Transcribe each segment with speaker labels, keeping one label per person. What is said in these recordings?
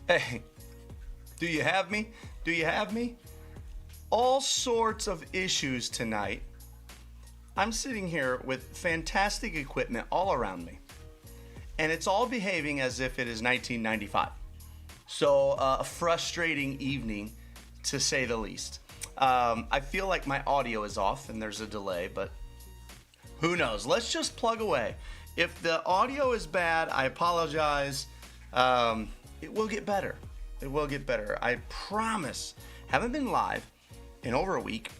Speaker 1: Hey, do you have me? Do you have me? All sorts of issues tonight. I'm sitting here with fantastic equipment all around me, and it's all behaving as if it is 1995. So a frustrating evening, to say the least. I feel like my audio is off and there's a delay, but who knows? Let's just plug away. If the audio is bad, I apologize. It will get better. It will get better. I promise. Haven't been live in over a week,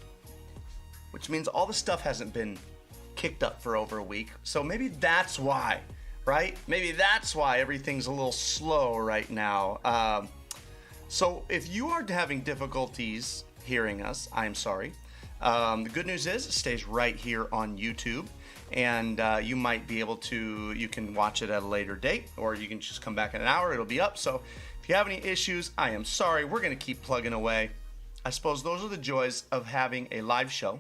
Speaker 1: which means all the stuff hasn't been kicked up for over a week. So maybe that's why, right? Maybe that's why everything's a little slow right now. So if you are having difficulties hearing us, I'm sorry. The good news is it stays right here on YouTube, and you might be able to, you can watch it at a later date, or you can just come back in an hour, it'll be up. So if you have any issues, I am sorry. We're going to keep plugging away. I suppose those are the joys of having a live show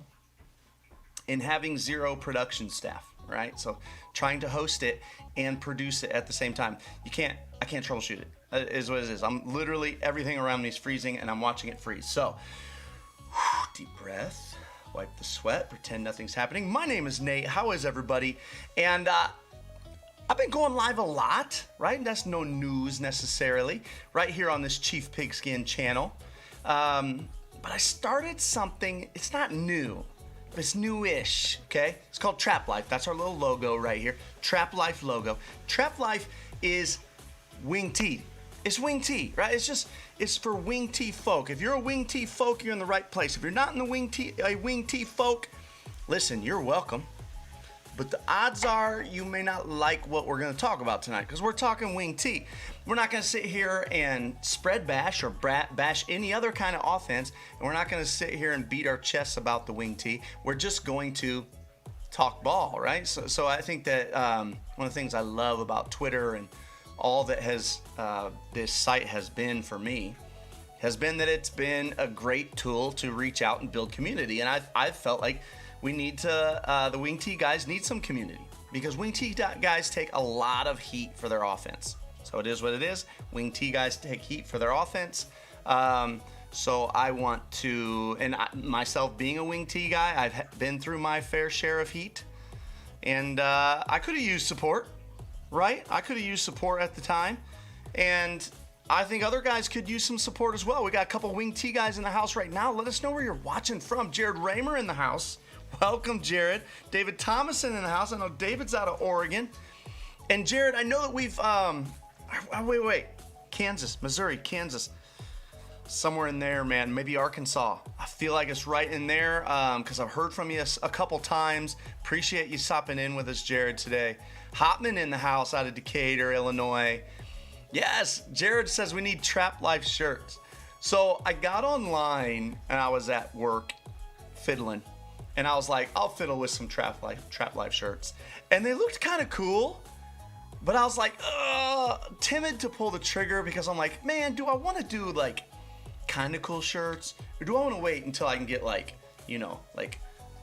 Speaker 1: and having zero production staff, right? So trying to host it and produce it at the same time. I can't troubleshoot it. It is what it is. I'm literally, everything around me is freezing and I'm watching it freeze. So deep breath, wipe the sweat, pretend nothing's happening. My name is Nate. How is everybody? And I've been going live a lot, right? That's no news necessarily, right here on this Chief Pigskin channel. But I started something, it's not new, but it's newish, okay? It's called Trap Life. That's our little logo right here. Trap Life logo. Trap Life is wing tee. It's wing tee, right? It's for wing tee folk. If you're a wing tee folk, you're in the right place. If you're not in the wing tee folk, listen, you're welcome. But the odds are you may not like what we're going to talk about tonight, because we're talking wing tee. We're not going to sit here and spread bash or bash any other kind of offense, and we're not going to sit here and beat our chests about the wing tee. We're just going to talk ball, right? So I think that one of the things I love about Twitter and all that has this site has been for me has been that it's been a great tool to reach out and build community. And I've felt like we need to, the wing tee guys need some community, because wing tee guys take a lot of heat for their offense. So it is what it is. Wing tee guys take heat for their offense. So I want to, and myself being a wing tee guy, I've been through my fair share of heat, and I could have used support, right? I could have used support at the time, and I think other guys could use some support as well. We got a couple wing tee guys in the house right now. Let us know where you're watching from. Jared Raymer in the house. Welcome, Jared. David Thomason in the house. I know David's out of Oregon. And Jared, I know that we've, wait. Kansas, Missouri, Kansas. Somewhere in there, man. Maybe Arkansas. I feel like it's right in there, because I've heard from you a couple times. Appreciate you stopping in with us, Jared, today. Hopman in the house out of Decatur, Illinois. Yes, Jared says we need Trap Life shirts. So I got online and I was at work fiddling, and I was like, I'll fiddle with some Trap Life shirts. And they looked kind of cool, but I was like, timid to pull the trigger, because I'm like, man, do I want to do like kind of cool shirts, or do I want to wait until I can get like, like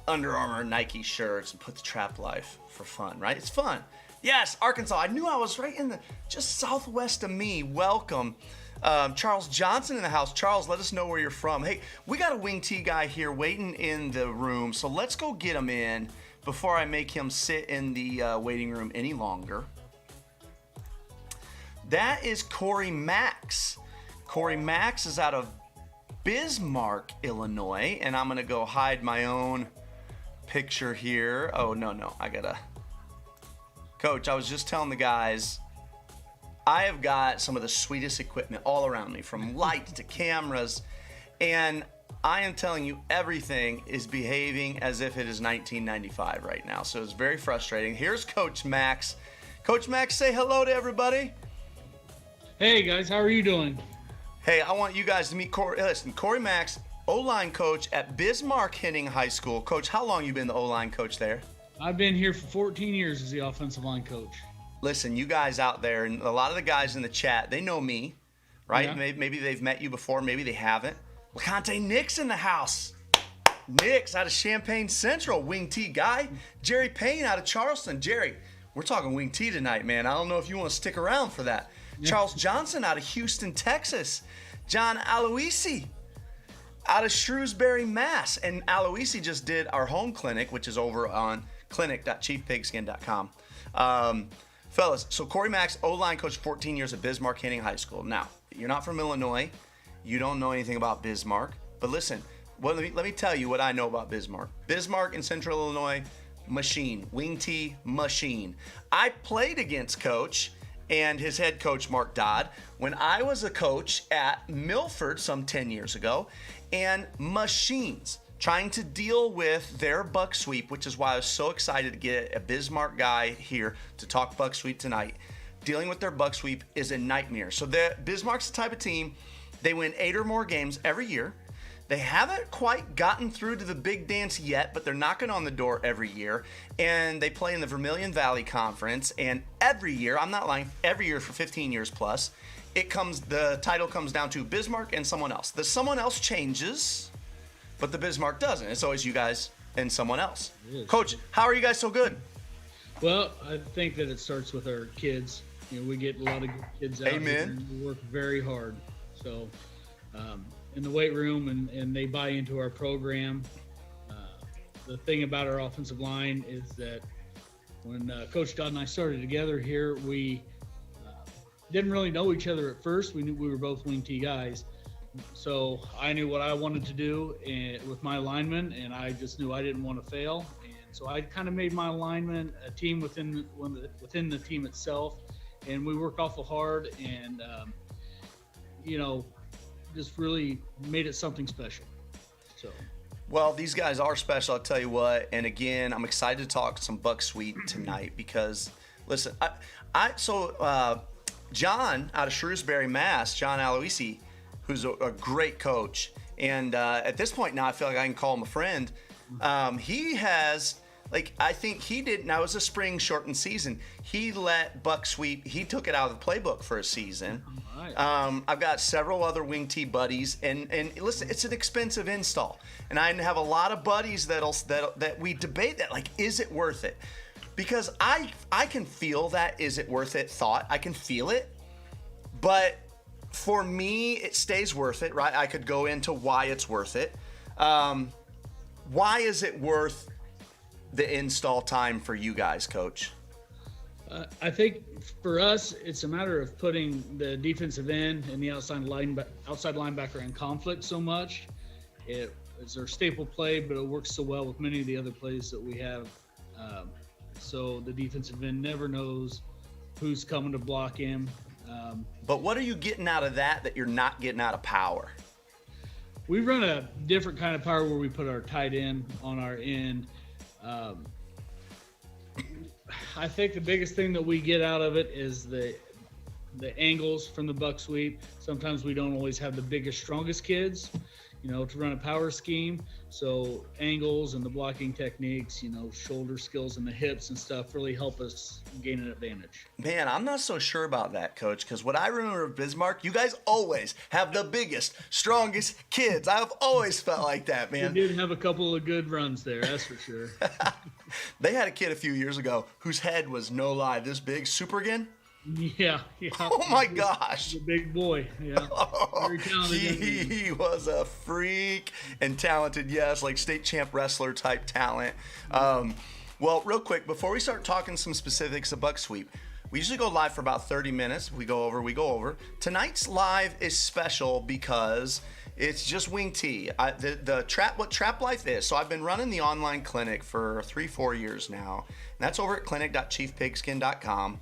Speaker 1: Under Armour, Nike shirts and put the Trap Life for fun, right? It's fun. Yes, Arkansas. I knew I was right in the just southwest of me. Welcome. Charles Johnson in the house. Charles, let us know where you're from. Hey, we got a wing tee guy here waiting in the room, so let's go get him in before I make him sit in the waiting room any longer. That is Cory Max. Cory Max is out of Bismarck, Illinois, and I'm going to go hide my own picture here. Oh, no, I gotta... Coach, I was just telling the guys, I have got some of the sweetest equipment all around me, from lights to cameras, and I am telling you, everything is behaving as if it is 1995 right now, so it's very frustrating. Here's Coach Max. Coach Max, say hello to everybody.
Speaker 2: Hey, guys, how are you doing?
Speaker 1: Hey, I want you guys to meet Cory. Listen, Cory Max, O-line coach at Bismarck Henning High School. Coach, how long you been the O-line coach there?
Speaker 2: I've been here for 14 years as the offensive line coach.
Speaker 1: Listen, you guys out there, and a lot of the guys in the chat, they know me, right?
Speaker 2: Yeah.
Speaker 1: Maybe they've met you before, maybe they haven't. LeConte Nick's in the house. Nick's out of Champaign Central, wing tee guy. Jerry Payne out of Charleston. Jerry, we're talking wing tee tonight, man. I don't know if you want to stick around for that. Charles Johnson out of Houston, Texas. John Aloisi out of Shrewsbury, Mass. And Aloisi just did our home clinic, which is over on clinic.chiefpigskin.com. Fellas, so Cory Max, O-line coach, 14 years at Bismarck Henning High School. Now, you're not from Illinois. You don't know anything about Bismarck. But listen, let me tell you what I know about Bismarck. Bismarck in Central Illinois, machine. Wing T, machine. I played against Coach and his head coach, Mark Dodd, when I was a coach at Milford some 10 years ago. And machines. Trying to deal with their Bucksweep, which is why I was so excited to get a Bismarck guy here to talk Bucksweep tonight. Dealing with their Bucksweep is a nightmare. So Bismarck's the type of team, they win 8 or more games every year. They haven't quite gotten through to the big dance yet, but they're knocking on the door every year. And they play in the Vermilion Valley Conference. And every year, I'm not lying, every year for 15 years plus, the title comes down to Bismarck and someone else. The someone else changes, but the Bismarck doesn't. It's always you guys and someone else. Coach, how are you guys so good?
Speaker 2: Well, I think that it starts with our kids. We get a lot of good kids out here, and we work very hard. So in the weight room, and they buy into our program. The thing about our offensive line is that when Coach Dodd and I started together here, we didn't really know each other at first. We knew we were both wing T guys. So I knew what I wanted to do with my linemen, and I just knew I didn't want to fail. And so I kind of made my linemen a team within the team itself, and we worked awful hard, and just really made it something special. So.
Speaker 1: Well, these guys are special, I'll tell you what. And again, I'm excited to talk some Bucksweep tonight because, listen, John out of Shrewsbury, Mass, John Aloisi, who's a great coach. And at this point now, I feel like I can call him a friend. He has, I think he did, now it was a spring shortened season. He let Bucksweep, he took it out of the playbook for a season.
Speaker 2: Right.
Speaker 1: I've got several other wing T buddies. And listen, it's an expensive install. And I have a lot of buddies that we debate that, is it worth it? Because I can feel that is it worth it thought. I can feel it. But for me, it stays worth it, right? I could go into why it's worth it. Why is it worth the install time for you guys, Coach?
Speaker 2: I think for us, it's a matter of putting the defensive end and the outside linebacker in conflict so much. It's their staple play, but it works so well with many of the other plays that we have. So the defensive end never knows who's coming to block him.
Speaker 1: But what are you getting out of that you're not getting out of power?
Speaker 2: We run a different kind of power where we put our tight end on our end. I think the biggest thing that we get out of it is the angles from the Bucksweep. Sometimes we don't always have the biggest, strongest kids, to run a power scheme. So angles and the blocking techniques, shoulder skills and the hips and stuff really help us gain an advantage.
Speaker 1: Man, I'm not so sure about that, Coach, because what I remember of Bismarck, you guys always have the biggest, strongest kids. I've always felt like that, man.
Speaker 2: We did have a couple of good runs there, that's for sure.
Speaker 1: They had a kid a few years ago whose head was, no lie, this big. Supergan?
Speaker 2: Yeah.
Speaker 1: Oh my gosh.
Speaker 2: The big boy, yeah. Very talented.
Speaker 1: He was a freak and talented, yes, state champ wrestler type talent. Well, real quick, before we start talking some specifics of Bucksweep, we usually go live for about 30 minutes. We go over. Tonight's live is special because it's just wing T. What Trap Life is. So I've been running the online clinic for 3-4 years now. And that's over at clinic.chiefpigskin.com.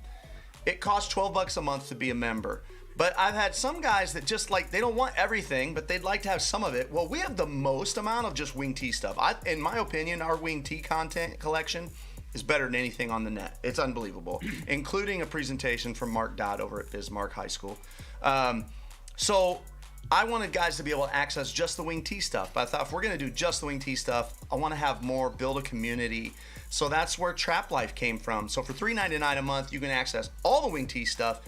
Speaker 1: It costs $12 a month to be a member. But I've had some guys that just they don't want everything, but they'd like to have some of it. Well, we have the most amount of just wing T stuff. In my opinion, our wing T content collection is better than anything on the net. It's unbelievable, including a presentation from Mark Dodd over at Bismarck High School. So I wanted guys to be able to access just the wing T stuff. But I thought if we're going to do just the wing T stuff, I want to have more, build a community. So that's where Trap Life came from. So for $3.99 a month, you can access all the wing T stuff,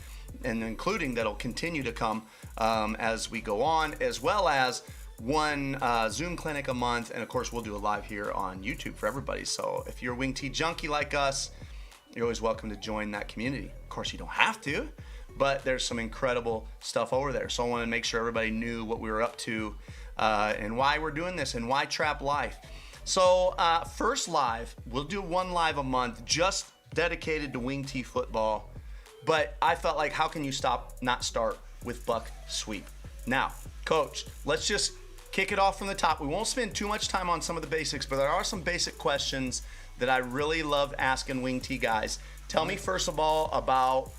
Speaker 1: and including that'll continue to come as we go on, as well as one Zoom clinic a month. And of course, we'll do a live here on YouTube for everybody. So if you're a wing T junkie like us, you're always welcome to join that community. Of course, you don't have to, but there's some incredible stuff over there. So I want to make sure everybody knew what we were up to and why we're doing this and why Trap Life. So first live, we'll do one live a month just dedicated to wing tee football. But I felt like, how can you not start with Bucksweep? Now, Coach, let's just kick it off from the top. We won't spend too much time on some of the basics, but there are some basic questions that I really love asking wing tee guys. Tell me first of all about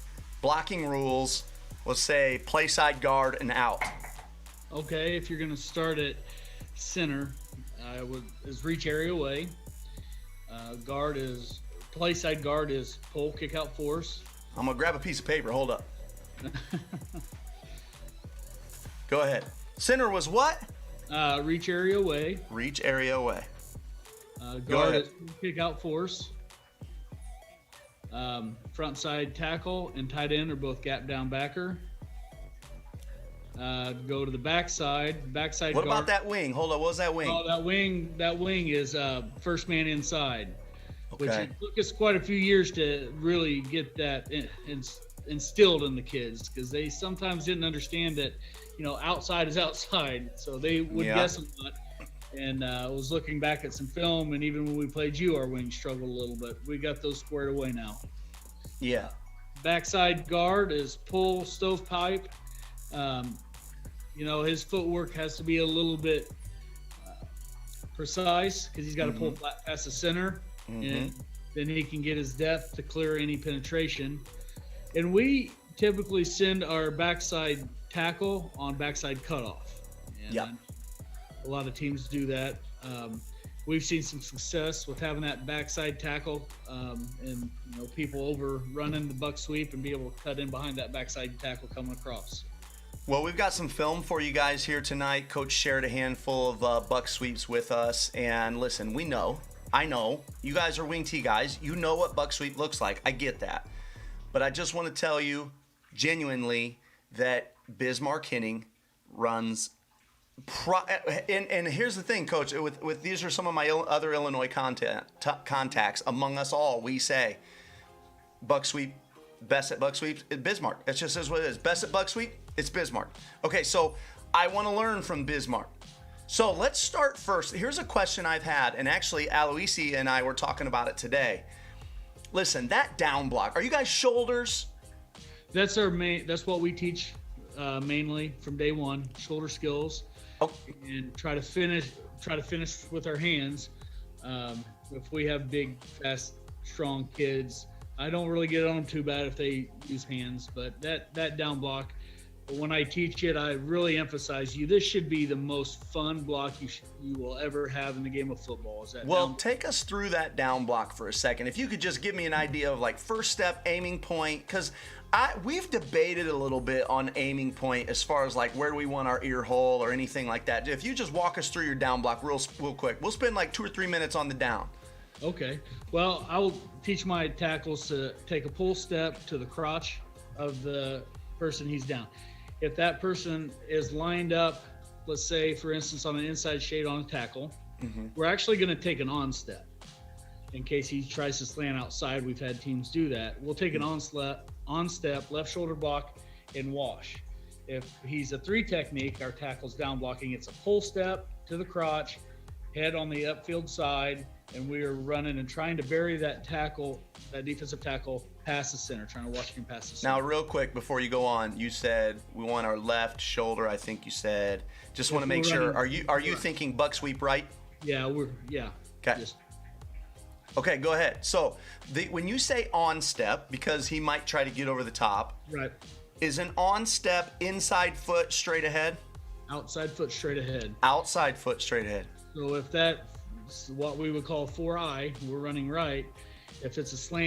Speaker 1: blocking rules. Let's say play side guard and out.
Speaker 2: Okay, if you're going to start at center, is reach area away. Play side guard is pull, kick out, force.
Speaker 1: I'm going to grab a piece of paper. Hold up. Go ahead. Center was what?
Speaker 2: Reach area away.
Speaker 1: Reach area away.
Speaker 2: Guard is kick out, force. Front side tackle and tight end are both gap down backer. Go to the backside. Backside.
Speaker 1: What
Speaker 2: guard.
Speaker 1: about that wing? Hold on. What was that wing?
Speaker 2: Oh, that wing is first man inside.
Speaker 1: Okay.
Speaker 2: Which it took us quite a few years to really get that instilled in the kids, because they sometimes didn't understand that, outside is outside. So they would guess a lot. And I was looking back at some film, and even when we played you, our wings struggled a little bit. We got those squared away now.
Speaker 1: Yeah.
Speaker 2: Backside guard is pull, stovepipe. His footwork has to be a little bit precise, because he's got to pull flat past the center, and then he can get his depth to clear any penetration. And we typically send our backside tackle on backside cutoff. And a lot of teams do that. We've seen some success with having that backside tackle, and people overrunning the buck sweep and be able to cut in behind that backside tackle coming across.
Speaker 1: Well, we've got some film for you guys here tonight. Coach shared a handful of buck sweeps with us. And listen, I know, you guys are wing tee guys. You know what buck sweep looks like. I get that. But I just want to tell you genuinely that Bismarck Henning runs. And here's the thing, Coach. With these are some of my other Illinois contacts. Among us all, we say buck sweep. Best at buck sweeps, Bismarck. That just is what it is. Best at buck sweep, it's Bismarck. Okay, so I want to learn from Bismarck. So let's start first. Here's a question I've had, and actually Aloisi and I were talking about it today. Listen, that down block. Are you guys shoulders?
Speaker 2: That's what we teach mainly from day one. Shoulder skills, and try to finish with our hands. If we have big, fast, strong kids, I don't really get on them too bad if they use hands, but that down block, when I teach it, I really emphasize this should be the most fun block you will ever have in the game of football. Take us through that down block for a second. If you could just give me an idea of like first step, aiming point, because we've debated a little bit on aiming point as far as like where do we want our ear hole or anything like that. If you just walk us through your down block real quick, we'll spend like 2 or 3 minutes on the down. Okay. Well, I will teach my tackles to take a pull step to the crotch of the person he's down. If that person is lined up, let's say, for instance, on an inside shade on a tackle, we're actually going to take an on step. In case he tries to slant outside, we've had teams do that. We'll take an on step, left shoulder block, and wash. If he's a 3 technique, our tackle's down blocking. It's a pull step to the crotch, head on the upfield side, and we are running and trying to bury that defensive tackle past the center, trying to watch him pass the center.
Speaker 1: Now, real quick, before you go on, you said we want our left shoulder, I think you said. Just want to make sure, are you thinking buck sweep right?
Speaker 2: Yeah,
Speaker 1: Okay. Okay, go ahead. So when you say on step, because he might try to get over the top,
Speaker 2: right?
Speaker 1: Is an on step inside foot straight ahead?
Speaker 2: Outside foot straight ahead.
Speaker 1: Outside foot straight ahead.
Speaker 2: So if that's what we would call 4-eye, we're running right. If it's a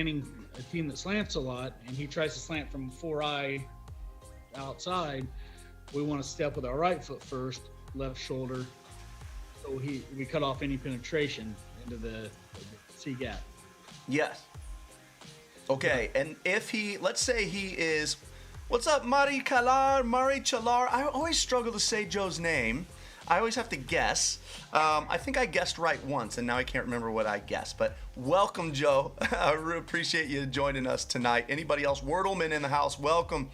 Speaker 2: team that slants a lot, and he tries to slant from 4-eye outside, we want to step with our right foot first, left shoulder, so we cut off any penetration into the C gap.
Speaker 1: Yes. Okay, and if let's say he is, what's up, Mari Chalar? I always struggle to say Joe's name. I always have to guess. I think I guessed right once, and now I can't remember what I guessed. But welcome, Joe. I really appreciate you joining us tonight. Anybody else? Wordleman in the house, welcome.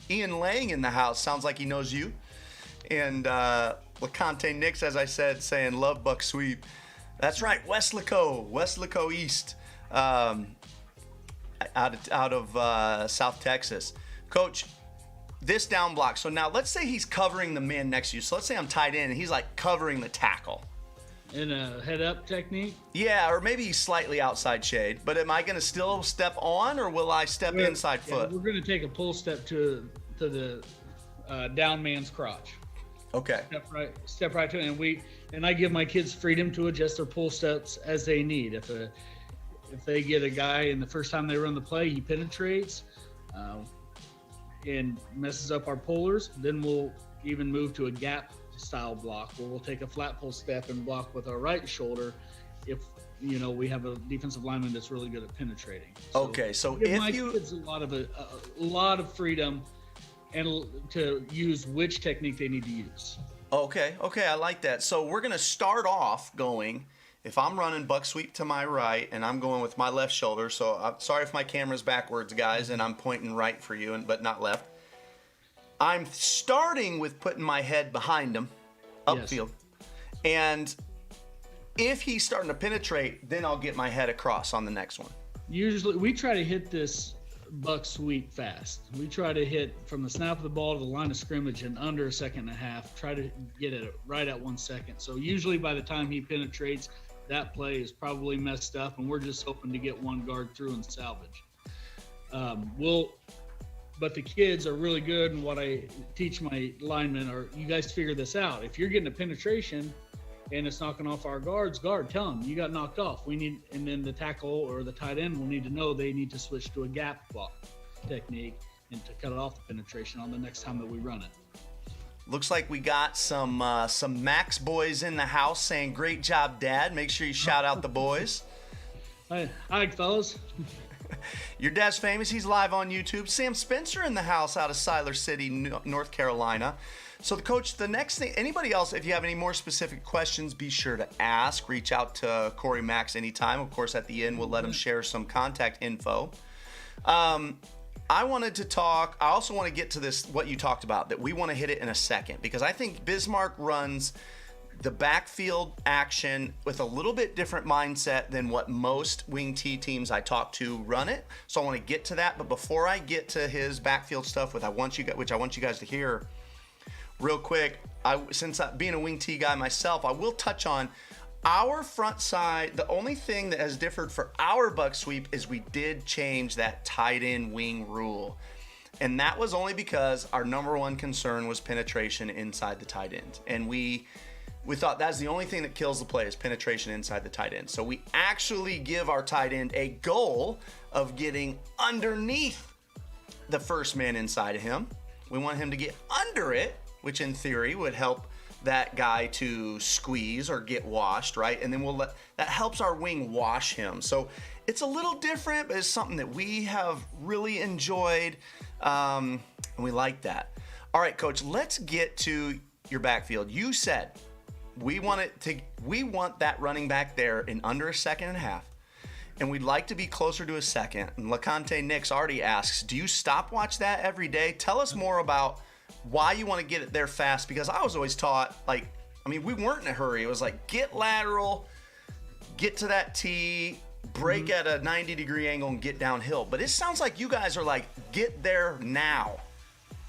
Speaker 1: Ian Lang in the house. Sounds like he knows you. And LeConte Nix, as I said, saying love Bucksweep. That's right, Weslaco East, out of South Texas. Coach, this down block. So now let's say he's covering the man next to you. So let's say I'm tight end and he's like covering the tackle.
Speaker 2: In a head-up technique?
Speaker 1: Yeah, or maybe he's slightly outside shade. But am I going to still step on, or will I step inside foot?
Speaker 2: We're going to take a pull step to the down man's crotch.
Speaker 1: Okay.
Speaker 2: Step right to it, and I give my kids freedom to adjust their pull steps as they need. If they get a guy and the first time they run the play, he penetrates and messes up our pullers, then we'll even move to a gap style block where we'll take a flat pull step and block with our right shoulder if we have a defensive lineman that's really good at penetrating.
Speaker 1: So
Speaker 2: give my kids a lot of freedom and to use which technique they need to use.
Speaker 1: Okay, I like that. So we're going to start off going, if I'm running Bucksweep to my right and I'm going with my left shoulder, so I'm sorry if my camera's backwards, guys, and I'm pointing right for you, but not left. I'm starting with putting my head behind him, upfield. Yes. And if he's starting to penetrate, then I'll get my head across on the next one.
Speaker 2: Usually, we try to hit this Bucksweep fast. We try to hit from the snap of the ball to the line of scrimmage in under a second and a half. Try to get it right at 1 second. So usually by the time he penetrates, that play is probably messed up, and we're just hoping to get one guard through and salvage. But the kids are really good, and what I teach my linemen are, you guys figure this out. If you're getting a penetration and it's knocking off our guard, tell them you got knocked off. And then the tackle or the tight end will need to know they need to switch to a gap block technique and to cut off the penetration on the next time that we run it.
Speaker 1: Looks like we got some Max boys in the house saying, great job, Dad. Make sure you shout out the boys.
Speaker 2: Hi, fellas.
Speaker 1: Your dad's famous. He's live on YouTube. Sam Spencer in the house out of Siler City, North Carolina. So, Coach, the next thing, anybody else, if you have any more specific questions, be sure to ask. Reach out to Cory Max anytime. Of course, at the end, we'll let him share some contact info. I wanted to talk, I also want to get to this, what you talked about, that we want to hit it in a second, because I think Bismarck runs the backfield action with a little bit different mindset than what most wing T teams I talk to run it. So I want to get to that. But before I get to his backfield stuff, which I want you guys to hear real quick, since being a wing T guy myself, I will touch on our front side. The only thing that has differed for our Bucksweep is we did change that tight end wing rule. And that was only because our number one concern was penetration inside the tight end. And we thought that's the only thing that kills the play is penetration inside the tight end. So we actually give our tight end a goal of getting underneath the first man inside of him. We want him to get under it, which in theory would help that guy to squeeze or get washed, right? And then that helps our wing wash him. So it's a little different, but it's something that we have really enjoyed, and we like that. All right, Coach, let's get to your backfield. You said we want that running back there in under a second and a half, and we'd like to be closer to a second. And LeConte Nix already asks, do you stopwatch that every day? Tell us more about why you want to get it there fast, because I was always taught, we weren't in a hurry. It was like, get lateral, get to that tee, break at a 90-degree angle, and get downhill. But it sounds like you guys are like, get there now.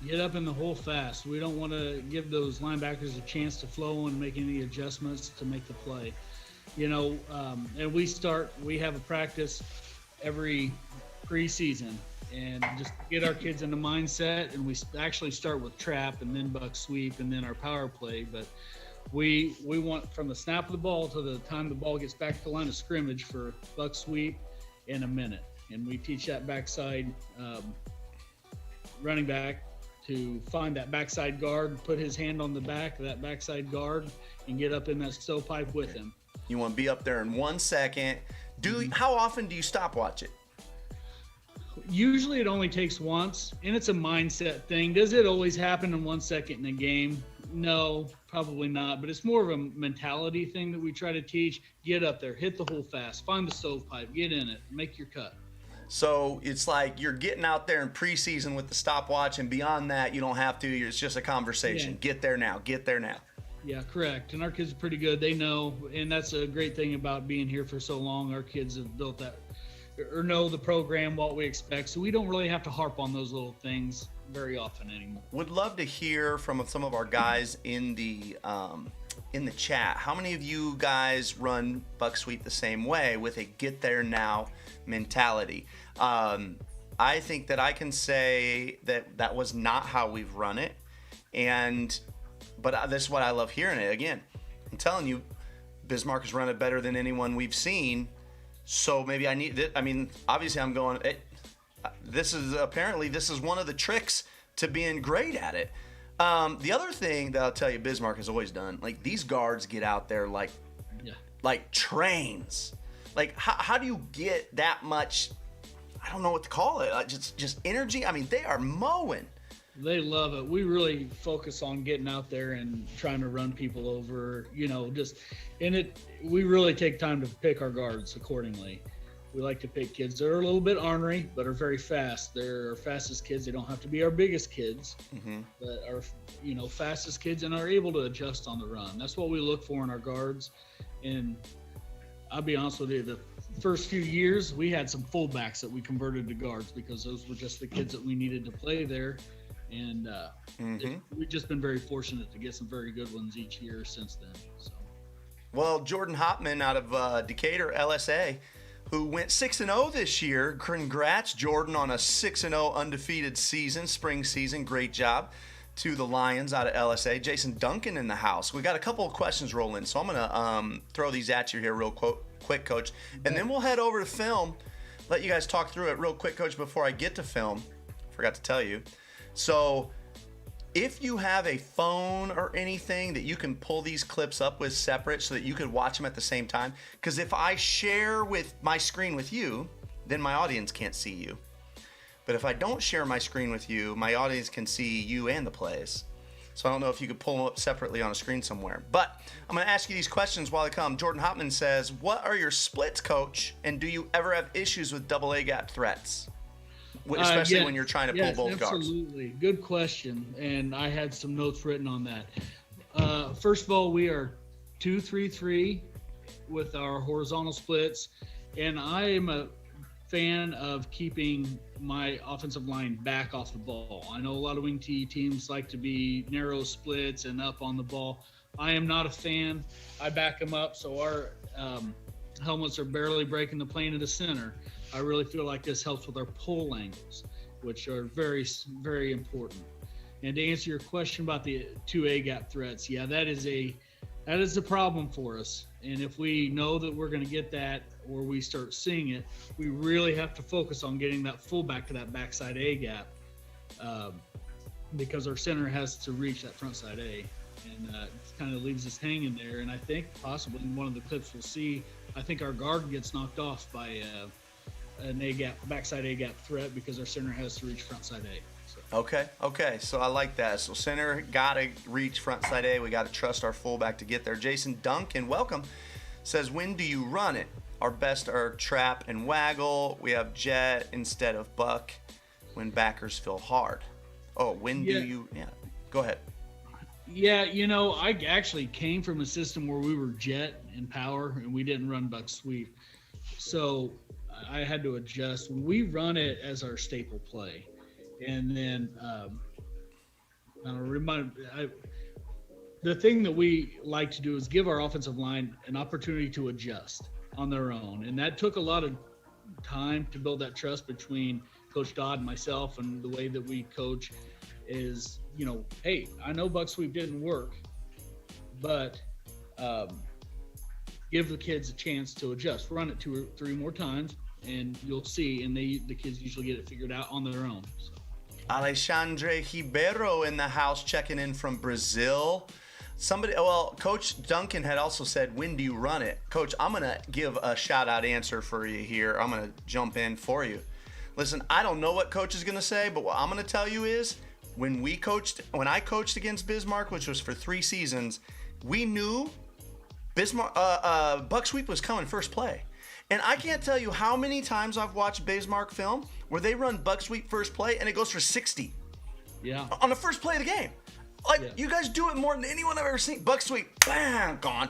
Speaker 2: Get up in the hole fast. We don't want to give those linebackers a chance to flow and make any adjustments to make the play. And we have a practice every preseason, and just get our kids in the mindset. And we actually start with trap and then Bucksweep and then our power play. But we want from the snap of the ball to the time the ball gets back to the line of scrimmage for Bucksweep in a minute. And we teach that backside running back to find that backside guard, put his hand on the back of that backside guard, and get up in that stovepipe with him.
Speaker 1: You want to be up there in 1 second. How often do you stopwatch it?
Speaker 2: Usually it only takes once, and it's a mindset thing. Does it always happen in 1 second in a game? No, probably not. But it's more of a mentality thing that we try to teach. Get up there, hit the hole fast, find the stovepipe, get in it, make your cut.
Speaker 1: So it's like you're getting out there in preseason with the stopwatch, and beyond that, you don't have to. It's just a conversation.
Speaker 2: Yeah.
Speaker 1: Get there now. Get there now.
Speaker 2: Yeah, correct. And our kids are pretty good. They know, and that's a great thing about being here for so long. Our kids have built that or know the program, what we expect. So we don't really have to harp on those little things very often anymore.
Speaker 1: Would love to hear from some of our guys in the chat. How many of you guys run Bucksweep the same way with a get there now mentality? I think that I can say that was not how we've run it, but this is what I love hearing it. Again, I'm telling you, Bismarck has run it better than anyone we've seen. So maybe obviously I'm going. This is one of the tricks to being great at it. The other thing that I'll tell you, Bismarck has always done, like these guards get out there like trains. Like how do you get that much? I don't know what to call it. Just energy. I mean, they are mowing.
Speaker 2: They love it. We really focus on getting out there and trying to run people over. We really take time to pick our guards accordingly. We like to pick kids that are a little bit ornery, but are very fast. They're our fastest kids. They don't have to be our biggest kids, but are, fastest kids and are able to adjust on the run. That's what we look for in our guards. And I'll be honest with you, the first few years, we had some fullbacks that we converted to guards because those were just the kids that we needed to play there. And we've just been very fortunate to get some very good ones each year since then. So.
Speaker 1: Well, Jordan Hopman out of Decatur, LSA, who went 6-0 this year. Congrats, Jordan, on a 6-0 undefeated season, spring season. Great job to the Lions out of LSA. Jason Duncan in the house. We got a couple of questions rolling, so I'm going to throw these at you here real quick, Coach. And then we'll head over to film, let you guys talk through it real quick, Coach, before I get to film. Forgot to tell you. So if you have a phone or anything that you can pull these clips up with separate so that you could watch them at the same time, because if I share with my screen with you, then my audience can't see you. But if I don't share my screen with you, my audience can see you and the plays. So I don't know if you could pull them up separately on a screen somewhere. But I'm going to ask you these questions while they come. Jordan Hopman says, what are your splits, Coach? And do you ever have issues with double A gap threats? Especially when you're trying to pull both guards.
Speaker 2: Absolutely. Good question. And I had some notes written on that. First of all, we are 2-3-3 with our horizontal splits. And I am a fan of keeping my offensive line back off the ball. I know a lot of wing T teams like to be narrow splits and up on the ball. I am not a fan. I back them up so our helmets are barely breaking the plane of the center. I really feel like this helps with our pull angles, which are very, very important. And to answer your question about the 2A gap threats, that is a problem for us. And if we know that we're going to get that or we start seeing it, we really have to focus on getting that fullback to that backside A gap because our center has to reach that front side A. And it kind of leaves us hanging there. And I think possibly in one of the clips we'll see, I think our guard gets knocked off by an A gap, backside A gap threat because our center has to reach front side A. So.
Speaker 1: Okay. So I like that. So center got to reach front side A. We got to trust our fullback to get there. Jason Duncan, welcome, says, when do you run it? Our best are trap and waggle. We have jet instead of buck when backers feel hard. Oh, when do you? Yeah, go ahead.
Speaker 2: Yeah, I actually came from a system where we were jet and power and we didn't run Bucksweep. So I had to adjust. We run it as our staple play. And then the thing that we like to do is give our offensive line an opportunity to adjust on their own. And that took a lot of time to build that trust between Coach Dodd and myself, and the way that we coach is, hey, I know Bucksweep didn't work, but give the kids a chance to adjust. Run it 2 or 3 more times, and you'll see. And the kids usually get it figured out on their own. So.
Speaker 1: Alexandre Ribeiro in the house checking in from Brazil. Coach Duncan had also said, when do you run it? Coach, I'm going to give a shout-out answer for you here. I'm going to jump in for you. Listen, I don't know what Coach is going to say, but what I'm going to tell you is when I coached against Bismarck, which was for 3 seasons, we knew Bucksweep was coming first play. And I can't tell you how many times I've watched Bismarck film where they run Bucksweep first play and it goes for 60.
Speaker 2: Yeah.
Speaker 1: On the first play of the game. Like, you guys do it more than anyone I've ever seen. Bucksweep, bam, gone.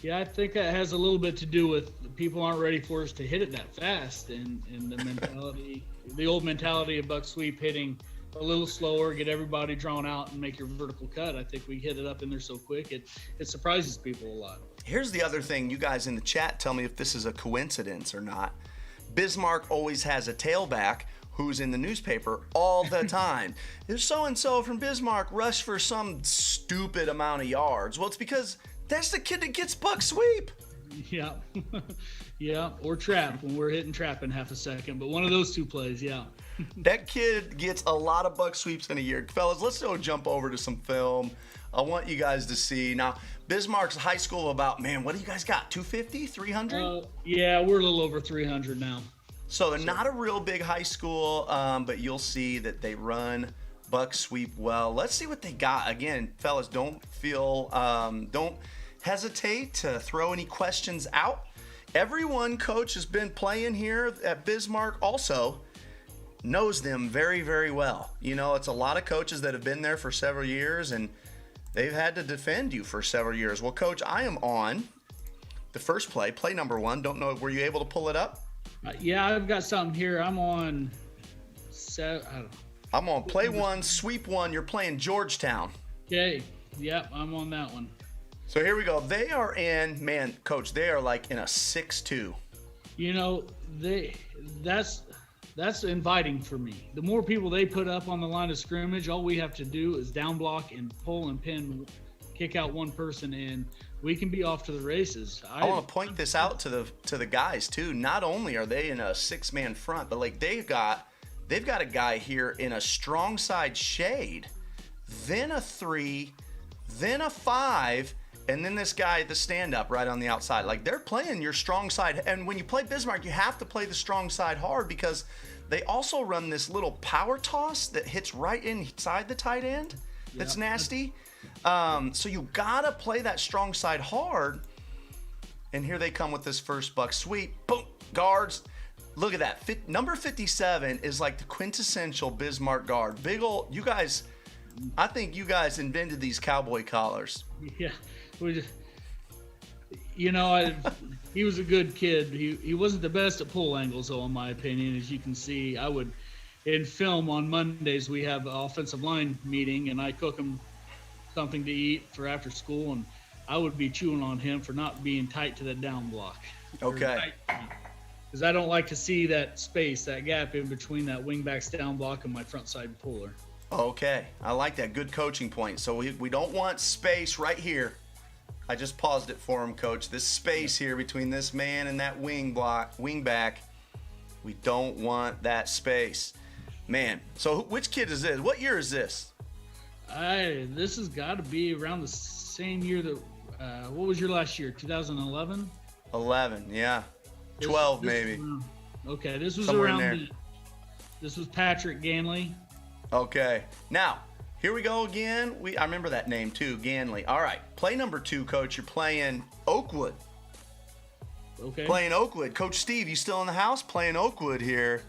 Speaker 2: Yeah, I think that has a little bit to do with people aren't ready for us to hit it that fast, and the mentality, the old mentality of Bucksweep hitting a little slower, get everybody drawn out, and make your vertical cut. I think we hit it up in there so quick, it surprises people a lot.
Speaker 1: Here's the other thing. You guys in the chat tell me if this is a coincidence or not. Bismarck always has a tailback who's in the newspaper all the time. There's so-and-so from Bismarck rushed for some stupid amount of yards. Well, it's because that's the kid that gets Bucksweep.
Speaker 2: Yeah. Yeah, or trap when we're hitting trap in half a second. But one of those two plays, yeah.
Speaker 1: That kid gets a lot of Bucksweeps in a year. Fellas, let's go jump over to some film. I want you guys to see. Now, Bismarck's high school about, man, what do you guys got, 250, 300?
Speaker 2: Yeah, we're a little over 300 now.
Speaker 1: So they're not a real big high school, but you'll see that they run Bucksweep well. Let's see what they got. Again, fellas, don't hesitate to throw any questions out. Everyone coach has been playing here at Bismarck also knows them very, very well. You know, it's a lot of coaches that have been there for several years, and they've had to defend you for several years. Well, Coach, I am on the first play number 1. Don't know, were you able to pull it up?
Speaker 2: Yeah, I've got something here. I'm on
Speaker 1: I'm on play 1, sweep 1. You're playing Georgetown.
Speaker 2: Okay. Yep, I'm on that one.
Speaker 1: So here we go. They are in, man, Coach, they are like in a 6-2.
Speaker 2: You know, that's inviting for me. The more people they put up on the line of scrimmage, all we have to do is down block and pull and pin, kick out one person, and we can be off to the races.
Speaker 1: I want to point this out to the guys too. Not only are they in a 6-man front, but like they've got a guy here in a strong side shade, then a 3, then a 5, and then this guy at the stand-up right on the outside. Like, they're playing your strong side. And when you play Bismarck, you have to play the strong side hard because they also run this little power toss that hits right inside the tight end. That's nasty. So you got to play that strong side hard. And here they come with this first Bucksweep. Boom, guards. Look at that. Number 57 is like the quintessential Bismarck guard. Big old, you guys, I think you guys invented these cowboy collars.
Speaker 2: Yeah. He was a good kid. He wasn't the best at pull angles, though, in my opinion. As you can see, in film on Mondays, we have an offensive line meeting, and I cook him something to eat for after school, and I would be chewing on him for not being tight to the down block.
Speaker 1: Okay.
Speaker 2: Because I don't like to see that space, that gap in between that wingback's down block and my front side puller.
Speaker 1: Okay, I like that. Good coaching point. So we don't want space right here. I just paused it for him, Coach. This space here between this man and that wingback, we don't want that space. Man, so which kid is this? What year is this?
Speaker 2: This has got to be around the same year that, what was your last year, 2011?
Speaker 1: 11, yeah. 12 maybe.
Speaker 2: Okay, this was
Speaker 1: somewhere
Speaker 2: around
Speaker 1: in there.
Speaker 2: This was Patrick Ganley.
Speaker 1: Okay, now here we go again. I remember that name too, Ganley. All right, play number 2, Coach. You're playing Oakwood.
Speaker 2: Okay.
Speaker 1: Playing Oakwood. Coach Steve, you still in the house? Playing Oakwood here.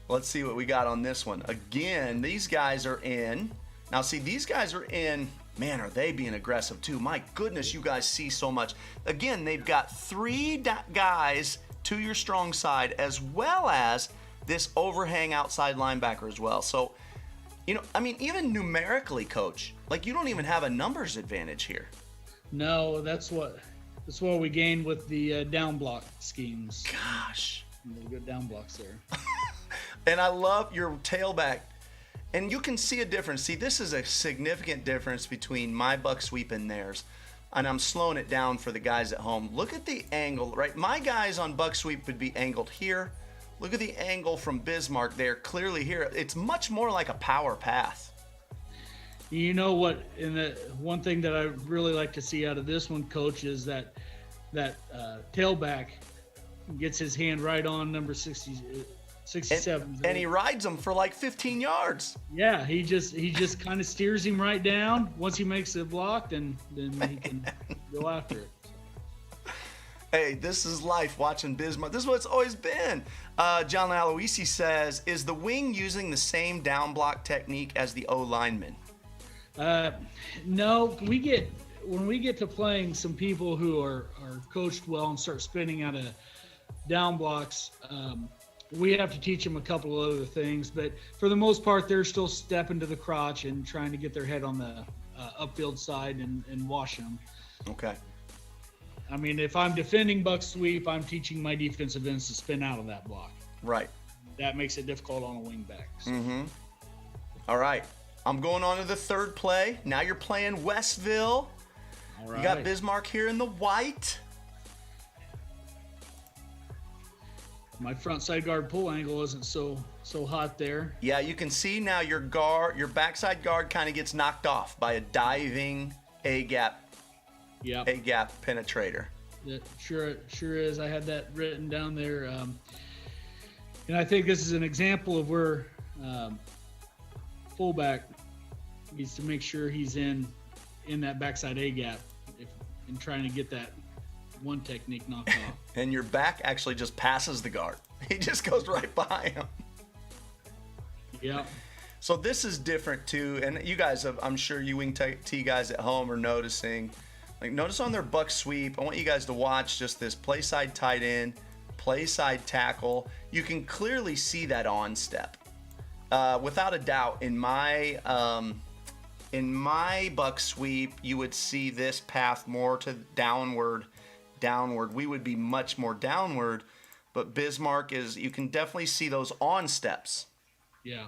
Speaker 1: Let's see what we got on this one. Again, these guys are in. Now, see, these guys are in. Man, are they being aggressive too? My goodness, you guys see so much. Again, they've got 3 guys to your strong side as well as this overhang outside linebacker as well. So, even numerically, Coach, like you don't even have a numbers advantage here.
Speaker 2: No, that's what we gained with the down block schemes.
Speaker 1: Gosh.
Speaker 2: Good down blocks there.
Speaker 1: And I love your tailback. And you can see a difference. See, this is a significant difference between my Bucksweep and theirs. And I'm slowing it down for the guys at home. Look at the angle, right? My guys on Bucksweep would be angled here. Look at the angle from Bismarck there, clearly here. It's much more like a power path.
Speaker 2: You know what? And the one thing that I really like to see out of this one, Coach, is that tailback gets his hand right on number 67.
Speaker 1: And he rides them for like 15 yards.
Speaker 2: Yeah, he just kind of steers him right down. Once he makes it blocked, then he can go after it.
Speaker 1: Hey, this is life watching Bismarck. This is what it's always been. John Aloisi says, is the wing using the same down block technique as the O lineman?
Speaker 2: No, when we get to playing some people who are coached well and start spinning out of down blocks, we have to teach them a couple of other things. But for the most part, they're still stepping to the crotch and trying to get their head on the upfield side and wash them.
Speaker 1: Okay.
Speaker 2: I mean, if I'm defending Bucksweep, I'm teaching my defensive ends to spin out of that block.
Speaker 1: Right.
Speaker 2: That makes it difficult on a wing back. So.
Speaker 1: Mm-hmm. All right. I'm going on to the third play. Now you're playing Westville.
Speaker 2: All right.
Speaker 1: You got Bismarck here in the white.
Speaker 2: My front side guard pull angle isn't so hot there.
Speaker 1: Yeah, you can see now your backside guard kind of gets knocked off by a diving A-gap penetrator.
Speaker 2: It sure is. I had that written down there. And I think this is an example of where fullback needs to make sure he's in that backside A-gap and trying to get that one technique knocked off.
Speaker 1: And your back actually just passes the guard. He just goes right by him.
Speaker 2: Yeah.
Speaker 1: So this is different too, and you guys have, I'm sure you wing T guys at home are noticing. Like, notice on their buck sweep, I want you guys to watch just this play side tight end, play side tackle. You can clearly see that on step. Without a doubt, in my buck sweep, you would see this path more to downward. We would be much more downward, but Bismarck is, you can definitely see those on steps.
Speaker 2: Yeah,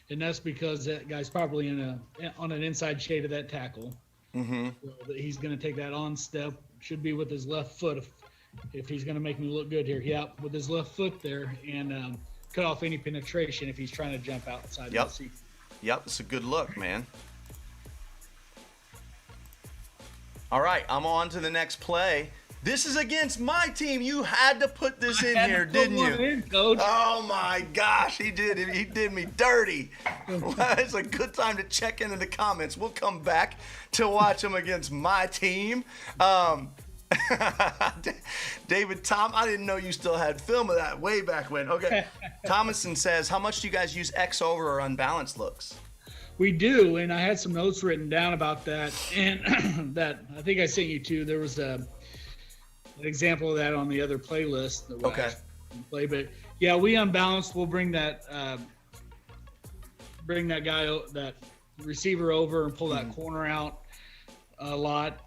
Speaker 2: and that's because that guy's probably on an inside shade of that tackle.
Speaker 1: Mm-hmm.
Speaker 2: So he's going to take that on step, should be with his left foot if he's going to make me look good here. Yeah, with his left foot there, and cut off any penetration if he's trying to jump outside the seat.
Speaker 1: Yep, it's a good look, man. All right, I'm on to the next play. This is against my team. You had to put this in here, didn't you?
Speaker 2: Coach.
Speaker 1: Oh my gosh, he did it. He did me dirty. It's a good time to check into the comments. We'll come back to watch him against my team. David Tom, I didn't know you still had film of that way back when. Okay. Thomason says, how much do you guys use X over or unbalanced looks?
Speaker 2: We do, and I had some notes written down about that, and that I think I sent you to. There was an example of that on the other playlist.
Speaker 1: Okay.
Speaker 2: Play, but yeah, we unbalanced. We'll bring that guy, that receiver over and pull that corner out a lot.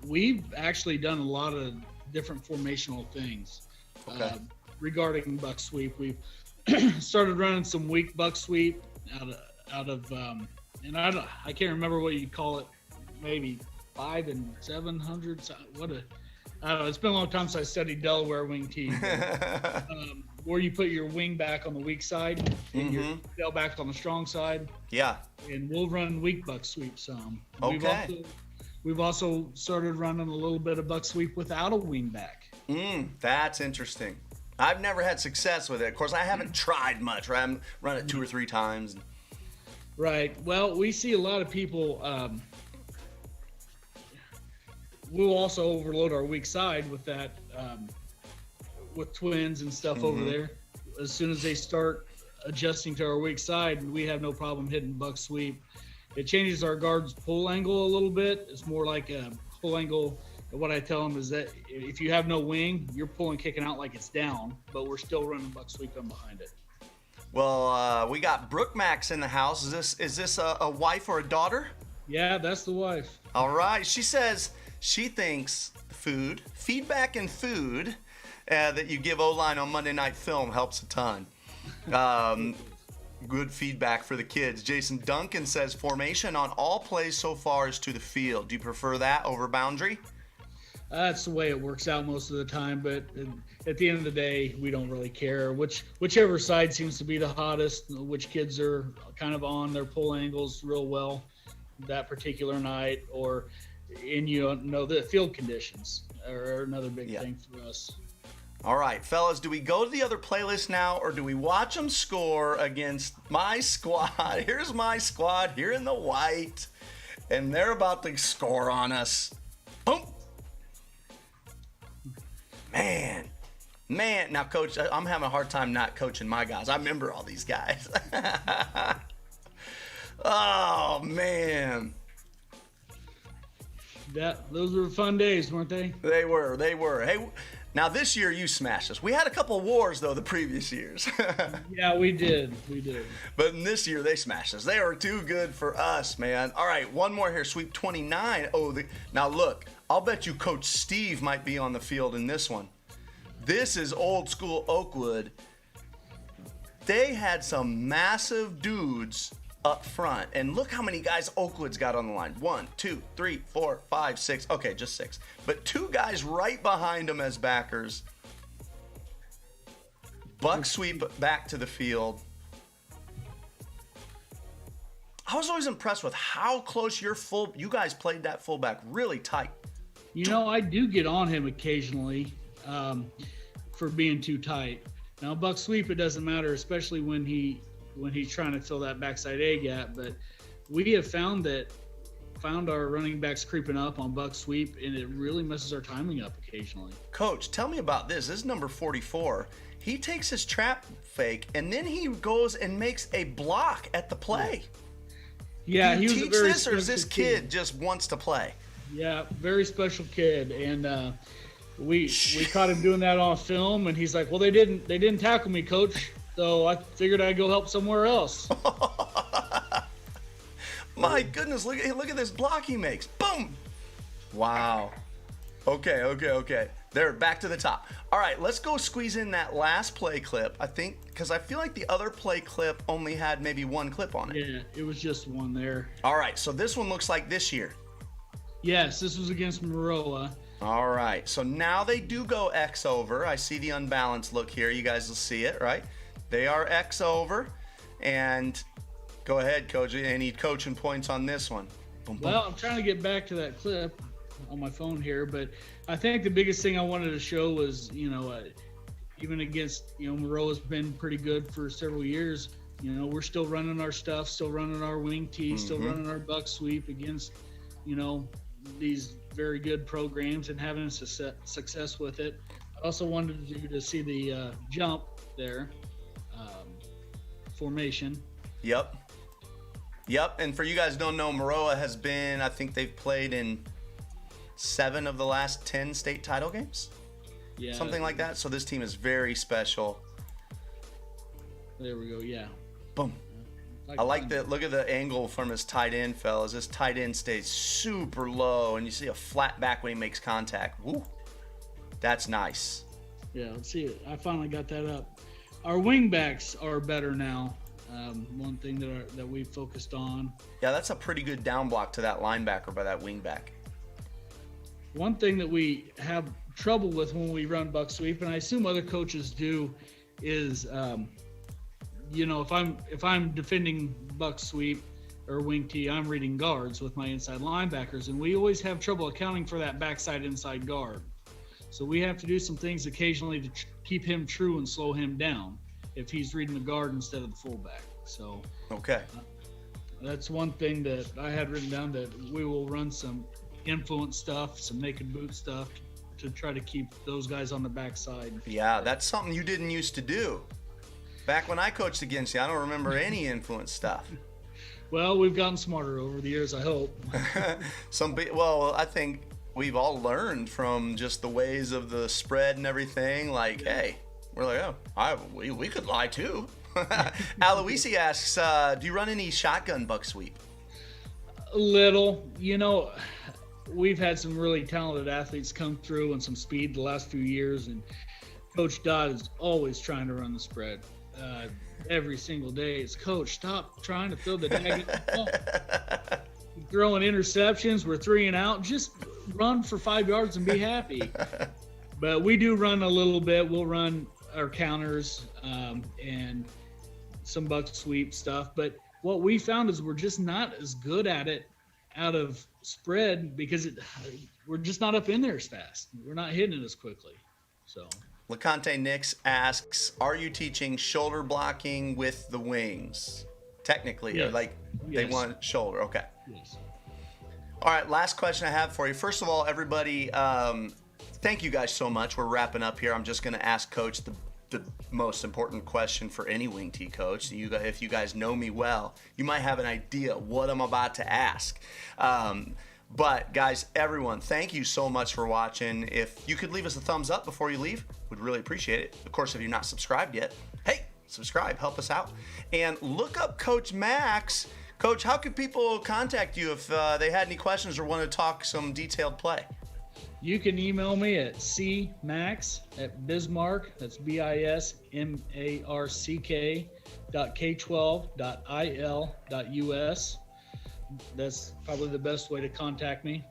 Speaker 2: We've actually done a lot of different formational things regarding buck sweep. We've started running some weak buck sweep out of and I can't remember what you call it, maybe 5 and 700. I don't know. It's been a long time since I studied Delaware wing tee. Where you put your wing back on the weak side and your tail back on the strong side.
Speaker 1: Yeah.
Speaker 2: And we'll run weak buck sweep some.
Speaker 1: Okay.
Speaker 2: We've also started running a little bit of buck sweep without a wing back.
Speaker 1: That's interesting. I've never had success with it. Of course, I haven't tried much. Right? I've run it 2 or 3 times.
Speaker 2: Right. Well, we see a lot of people. We'll also overload our weak side with that, with twins and stuff over there. As soon as they start adjusting to our weak side, we have no problem hitting buck sweep. It changes our guard's pull angle a little bit. It's more like a pull angle. What I tell them is that if you have no wing, you're pulling, kicking out like it's down, but we're still running buck sweep in behind it.
Speaker 1: Well, we got Brooke Max in the house. Is this a wife or a daughter?
Speaker 2: Yeah, that's the wife.
Speaker 1: All right. She says she thinks feedback and food that you give O-line on Monday Night Film helps a ton. Good feedback for the kids. Jason Duncan says formation on all plays so far is to the field. Do you prefer that over boundary?
Speaker 2: That's the way it works out most of the time, but at the end of the day, we don't really care. Whichever side seems to be the hottest, which kids are kind of on their pull angles real well that particular night, and the field conditions are another big thing for us.
Speaker 1: All right, fellas, do we go to the other playlist now, or do we watch them score against my squad? Here's my squad here in the white, and they're about to score on us. Boom. Man. Now, Coach, I'm having a hard time not coaching my guys. I remember all these guys. Oh, man.
Speaker 2: Those were fun days, weren't they?
Speaker 1: They were. Hey, now this year you smashed us. We had a couple of wars, though, the previous years.
Speaker 2: Yeah, we did.
Speaker 1: But in this year, they smashed us. They are too good for us, man. All right, one more here. Sweep 29. Now, look, I'll bet you Coach Steve might be on the field in this one. This is old school Oakwood. They had some massive dudes up front. And look how many guys Oakwood's got on the line. 1, 2, 3, 4, 5, 6. Okay, just 6. But 2 guys right behind them as backers. Bucksweep back to the field. I was always impressed with how close you guys played that fullback really tight.
Speaker 2: I do get on him occasionally for being too tight. Now, Bucksweep, it doesn't matter, especially when he's trying to fill that backside A gap. But we have found our running backs creeping up on Bucksweep, and it really messes our timing up occasionally.
Speaker 1: Coach, tell me about this. This is number 44. He takes his trap fake, and then he goes and makes a block at the play.
Speaker 2: Yeah,
Speaker 1: Do you teach this, or is this kid just wants to play?
Speaker 2: Yeah, very special kid, and we caught him doing that on film, and he's like, "Well, they didn't tackle me, Coach, so I figured I'd go help somewhere else."
Speaker 1: My goodness, look at this block he makes. Boom! Wow. Okay. There, back to the top. All right, let's go squeeze in that last play clip, I think, because I feel like the other play clip only had maybe one clip on it.
Speaker 2: Yeah, it was just one there.
Speaker 1: All right, so this one looks like this year.
Speaker 2: Yes, this was against Maroa.
Speaker 1: All right, so now they do go X over. I see the unbalanced look here. You guys will see it, right? They are X over. And go ahead, Coach. Any coaching points on this one? Boom, boom.
Speaker 2: Well, I'm trying to get back to that clip on my phone here, but I think the biggest thing I wanted to show was, even against, Maroa's been pretty good for several years. We're still running our stuff, still running our wing tee, still running our buck sweep against, these very good programs and having success with it. I also wanted you to see the jump there, formation.
Speaker 1: Yep. And for you guys who don't know, Maroa has been, I think they've played in 7 of the last 10 state title games. Yeah. Something like that. So this team is very special.
Speaker 2: There we go. Yeah.
Speaker 1: Boom. I like that. Look at the angle from his tight end, fellas. His tight end stays super low, and you see a flat back when he makes contact. Woo. That's nice.
Speaker 2: Yeah, let's see it. I finally got that up. Our wing backs are better now. One thing that we focused on.
Speaker 1: Yeah, that's a pretty good down block to that linebacker by that wing back.
Speaker 2: One thing that we have trouble with when we run buck sweep, and I assume other coaches do, is if I'm defending buck sweep or wing tee, I'm reading guards with my inside linebackers, and we always have trouble accounting for that backside inside guard. So we have to do some things occasionally to keep him true and slow him down if he's reading the guard instead of the fullback. So
Speaker 1: okay,
Speaker 2: that's one thing that I had written down, that we will run some influence stuff, some naked boot stuff to try to keep those guys on the backside.
Speaker 1: Yeah, that's something you didn't used to do. Back when I coached against you, I don't remember any influence stuff.
Speaker 2: Well, we've gotten smarter over the years, I hope.
Speaker 1: I think we've all learned from just the ways of the spread and everything. Like, hey, we're like, we could lie too. Aloisi asks, do you run any shotgun buck sweep?
Speaker 2: A little. We've had some really talented athletes come through and some speed the last few years, and Coach Dodd is always trying to run the spread. Every single day, it's, Coach, stop trying to throw the daggone ball. Throwing interceptions, we're 3 and out. Just run for 5 yards and be happy. But we do run a little bit. We'll run our counters and some buck sweep stuff. But what we found is we're just not as good at it out of spread because we're just not up in there as fast. We're not hitting it as quickly. So
Speaker 1: LeConte Nix asks, are you teaching shoulder blocking with the wings? Technically,
Speaker 2: yes.
Speaker 1: They want shoulder. Okay.
Speaker 2: Yes.
Speaker 1: All right, last question I have for you. First of all, everybody, thank you guys so much. We're wrapping up here. I'm just going to ask Coach the most important question for any wing T coach. If you guys know me well, you might have an idea what I'm about to ask. But guys, everyone, thank you so much for watching. If you could leave us a thumbs up before you leave, we'd really appreciate it. Of course, if you're not subscribed yet, hey, subscribe, help us out. And look up Coach Max. Coach, how could people contact you if they had any questions or want to talk some detailed play?
Speaker 2: You can email me at cmax@Bismarck, that's bismarck.k12.il.us. That's probably the best way to contact me.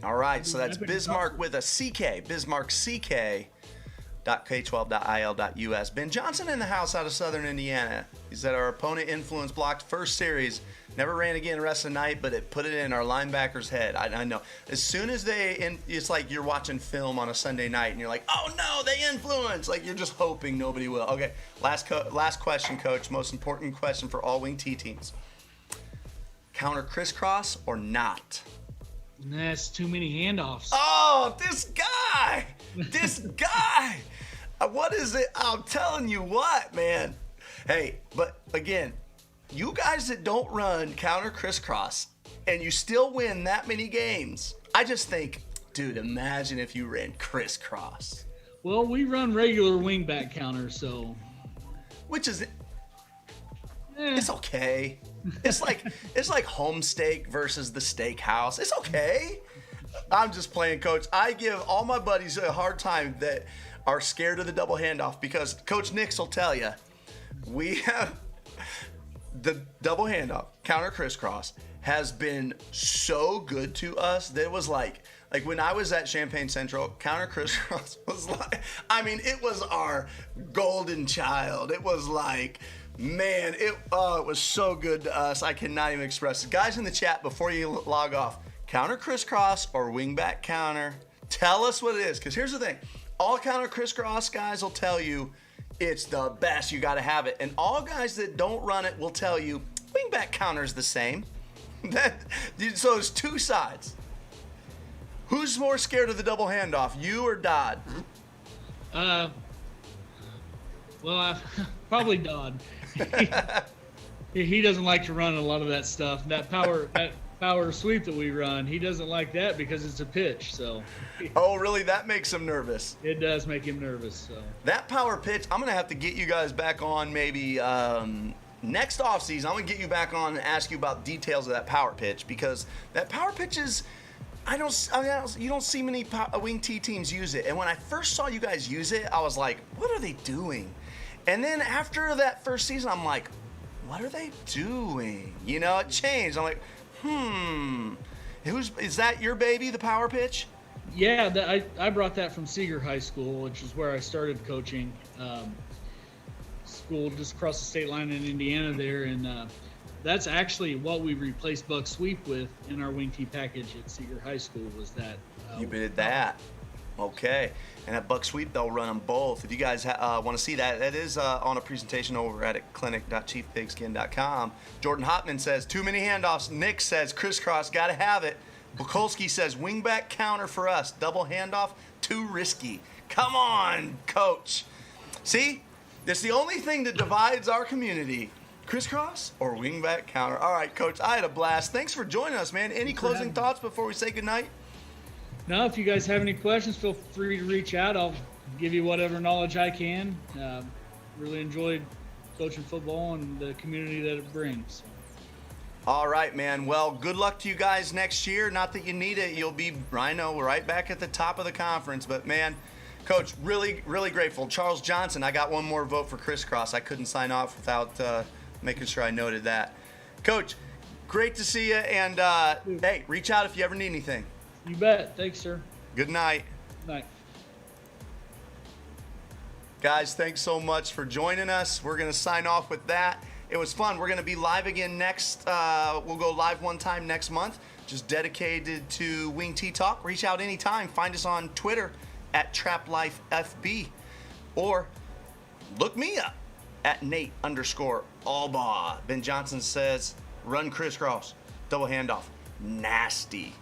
Speaker 1: All right, so that's Bismarck with a CK, Bismarck CK.k12.il.us. Ben Johnson in the house out of Southern Indiana. He said our opponent influence blocked first series. Never ran again the rest of the night, but it put it in our linebacker's head. I know. As soon as it's like you're watching film on a Sunday night and you're like, oh no, they influence. Like you're just hoping nobody will. Okay, last question, Coach. Most important question for all wing T teams. Counter crisscross or not?
Speaker 2: That's too many handoffs.
Speaker 1: Oh, this guy. What is it? I'm telling you what, man. Hey, but again, you guys that don't run counter crisscross and you still win that many games, I just think, dude, imagine if you ran crisscross.
Speaker 2: Well, we run regular wingback counter, so.
Speaker 1: Which is, it's okay. It's like home steak versus the steakhouse. It's okay. I'm just playing, Coach. I give all my buddies a hard time that are scared of the double handoff because Coach Nix will tell you, we have the double handoff, counter crisscross, has been so good to us that it was like when I was at Champaign Central, counter crisscross was like, I mean, it was our golden child. It was like, man, it was so good to us. I cannot even express it. Guys in the chat, before you log off, counter crisscross or wingback counter, tell us what it is. Because here's the thing. All counter crisscross guys will tell you it's the best. You got to have it. And all guys that don't run it will tell you wingback counter is the same. So there's two sides. Who's more scared of the double handoff, you or Dodd?
Speaker 2: Probably Dodd. He doesn't like to run a lot of that stuff. That power sweep that we run, he doesn't like that because it's a pitch. So.
Speaker 1: Oh, really? That makes him nervous.
Speaker 2: It does make him nervous. So.
Speaker 1: That power pitch, I'm gonna have to get you guys back on maybe next offseason. I'm gonna get you back on and ask you about details of that power pitch because that power pitch is. You don't see many wing T teams use it. And when I first saw you guys use it, I was like, what are they doing? And then after that first season, I'm like, what are they doing? You know, it changed. I'm like, is that your baby, the power pitch?
Speaker 2: Yeah, I brought that from Seeger High School, which is where I started coaching. School just across the state line in Indiana there. And that's actually what we replaced Bucksweep with in our wing T package at Seeger High School was that.
Speaker 1: You did that. Okay. And at Bucksweep, they'll run them both. If you guys want to see that, that is on a presentation over at clinic.chiefpigskin.com. Jordan Hopman says, too many handoffs. Nick says, crisscross, got to have it. Bukolski says, wingback counter for us. Double handoff, too risky. Come on, coach. See? It's the only thing that divides our community. Crisscross or wingback counter? All right, Coach, I had a blast. Thanks for joining us, man. Any closing thoughts before we say goodnight?
Speaker 2: No, if you guys have any questions, feel free to reach out. I'll give you whatever knowledge I can. Really enjoyed coaching football and the community that it brings.
Speaker 1: All right, man. Well, good luck to you guys next year. Not that you need it. You'll be, I know, right back at the top of the conference. But, man, Coach, really, really grateful. Charles Johnson, I got one more vote for crisscross. I couldn't sign off without making sure I noted that. Coach, great to see you. And, hey, reach out if you ever need anything.
Speaker 2: You bet. Thanks, sir.
Speaker 1: Good night.
Speaker 2: Good night.
Speaker 1: Guys, thanks so much for joining us. We're going to sign off with that. It was fun. We're going to be live again next. We'll go live one time next month, just dedicated to Wing T Talk. Reach out anytime. Find us on Twitter at TrapLifeFB or look me up at Nate_Albaugh. Ben Johnson says, run crisscross, double handoff. Nasty.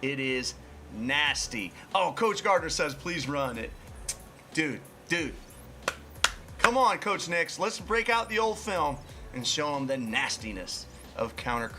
Speaker 1: It is nasty. Oh, Coach Gardner says, please run it. Dude. Come on, Coach Nix. Let's break out the old film and show them the nastiness of counter